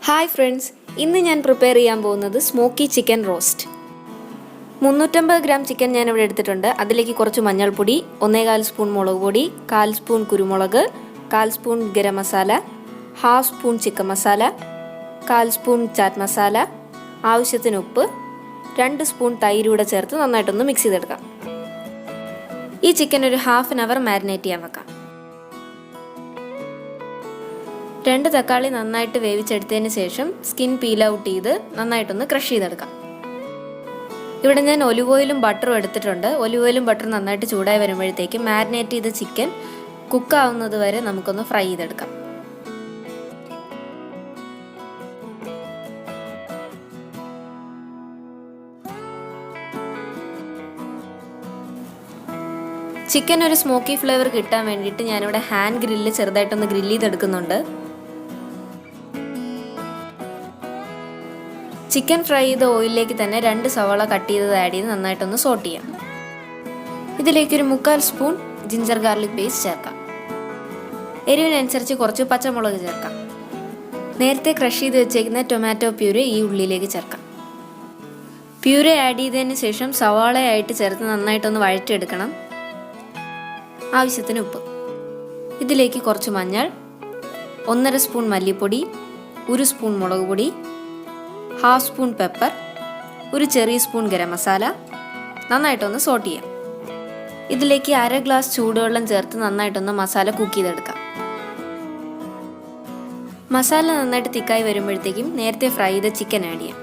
Hi friends, ഇന്ന് ഞാൻ prepare ചെയ്യാൻ പോകുന്നത് smoky chicken roast. 350 gram chicken ഞാൻ ഇവിടെ എടുത്തിട്ടുണ്ട്. അതിലേക്ക് കുറച്ച് മഞ്ഞൾപ്പൊടി, 1/4 സ്പൂൺ മുളക് പൊടി, 1/4 സ്പൂൺ കുരുമുളക്, 1/4 spoon garam masala, 1/2 spoon chicken masala, 1/4 spoon chat masala, ആവശ്യത്തിന് ഉപ്പ്, 2 സ്പൂൺ തൈരൂടെ ചേർത്ത് നന്നായിട്ടൊന്ന് മിക്സ് ചെയ്തെടുക്കാം. ഈ ചിക്കൻ ഒരു 1/2 അവർ മാരിനേറ്റ് ചെയ്യാൻ വെക്കാം. 2 തക്കാളി നന്നായിട്ട് വേവിച്ചെടുത്തതിന് ശേഷം സ്കിൻ പീൽ ഔട്ട് ചെയ്ത് നന്നായിട്ടൊന്ന് ക്രഷ് ചെയ്തെടുക്കാം. ഇവിടെ ഞാൻ ഒലിവ് ഓയിലും ബട്ടറും എടുത്തിട്ടുണ്ട്. ഒലിവ് ഓയിലും ബട്ടറും നന്നായിട്ട് ചൂടായി വരുമ്പോഴത്തേക്ക് മാരിനേറ്റ് ചെയ്ത ചിക്കൻ കുക്കാവുന്നത് വരെ നമുക്കൊന്ന് ഫ്രൈ ചെയ്തെടുക്കാം. ചിക്കൻ ഒരു സ്മോക്കി ഫ്ലേവർ കിട്ടാൻ വേണ്ടിയിട്ട് ഞാനിവിടെ ഹാൻഡ് ഗ്രില്ല് ചെറുതായിട്ടൊന്ന് ഗ്രില്ല് ചെയ്തെടുക്കുന്നുണ്ട്. ചിക്കൻ ഫ്രൈ ചെയ്ത ഓയിലിലേക്ക് തന്നെ 2 സവാള കട്ട് ചെയ്തത് ആഡ് ചെയ്ത് നന്നായിട്ടൊന്ന് സോട്ട് ചെയ്യാം. ഇതിലേക്ക് ഒരു 1/4 സ്പൂൺ ജിഞ്ചർ ഗാർലിക് പേസ്റ്റ് ചേർക്കാം. എരിവിനനുസരിച്ച് കുറച്ച് പച്ചമുളക് ചേർക്കാം. നേരത്തെ ക്രഷ് ചെയ്ത് വെച്ചേക്കുന്ന ടൊമാറ്റോ പ്യൂരെ ഈ ഉള്ളിലേക്ക് ചേർക്കാം. പ്യൂരെ ആഡ് ചെയ്തതിന് ശേഷം സവാളയായിട്ട് ചേർത്ത് നന്നായിട്ടൊന്ന് വഴറ്റിയെടുക്കണം. ആവശ്യത്തിന് ഉപ്പ്, ഇതിലേക്ക് കുറച്ച് മഞ്ഞൾ, 1/2 സ്പൂൺ മല്ലിപ്പൊടി, 1 സ്പൂൺ മുളക് പൊടി, 1/2 സ്പൂൺ പെപ്പർ, ഒരു ചെറിയ സ്പൂൺ ഗരം മസാല, നന്നായിട്ടൊന്ന് സോട്ട് ചെയ്യാം. ഇതിലേക്ക് 1/2 ഗ്ലാസ് ചൂടുവെള്ളം ചേർത്ത് നന്നായിട്ടൊന്ന് മസാല കുക്ക് ചെയ്തെടുക്കാം. മസാല നന്നായിട്ട് തിക്കായി വരുമ്പോഴത്തേക്കും നേരത്തെ ഫ്രൈ ചെയ്ത ചിക്കൻ ആഡ് ചെയ്യാം.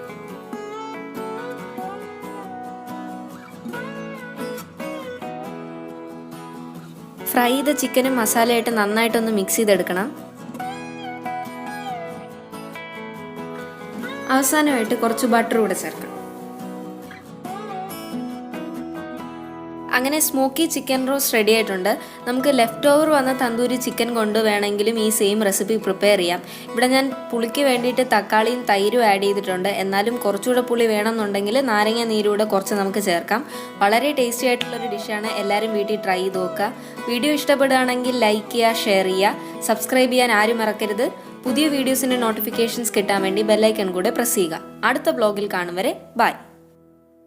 ഫ്രൈ ചെയ്ത ചിക്കനും മസാലയായിട്ട് നന്നായിട്ടൊന്ന് മിക്സ് ചെയ്തെടുക്കണം. അവസാനമായിട്ട് കുറച്ച് ബട്ടർ കൂടെ ചേർക്കാം. അങ്ങനെ സ്മോക്കി ചിക്കൻ റോസ്റ്റ് റെഡി ആയിട്ടുണ്ട്. നമുക്ക് ലെഫ്റ്റ് ഓവർ വന്ന തന്തൂരി ചിക്കൻ കൊണ്ട് വേണമെങ്കിലും ഈ സെയിം റെസിപ്പി പ്രിപ്പയർ ചെയ്യാം. ഇവിടെ ഞാൻ പുളിക്ക് വേണ്ടിയിട്ട് തക്കാളിയും തൈരും ആഡ് ചെയ്തിട്ടുണ്ട്. എന്നാലും കുറച്ചുകൂടെ പുളി വേണമെന്നുണ്ടെങ്കിൽ നാരങ്ങ നീരൂടെ കുറച്ച് നമുക്ക് ചേർക്കാം. വളരെ ടേസ്റ്റി ആയിട്ടുള്ളൊരു ഡിഷാണ്. എല്ലാവരും വീട്ടിൽ ട്രൈ ചെയ്ത് നോക്കുക. വീഡിയോ ഇഷ്ടപ്പെടുകയാണെങ്കിൽ ലൈക്ക് ചെയ്യുക, ഷെയർ ചെയ്യുക, സബ്സ്ക്രൈബ് ചെയ്യാൻ ആരും മറക്കരുത്. പുതിയ വീഡിയോസിൻ്റെ നോട്ടിഫിക്കേഷൻസ് കിട്ടാൻ വേണ്ടി ബെല്ലൈക്കൺ കൂടെ പ്രസ് ചെയ്യുക. അടുത്ത വ്ലോഗിൽ കാണും വരെ ബൈ.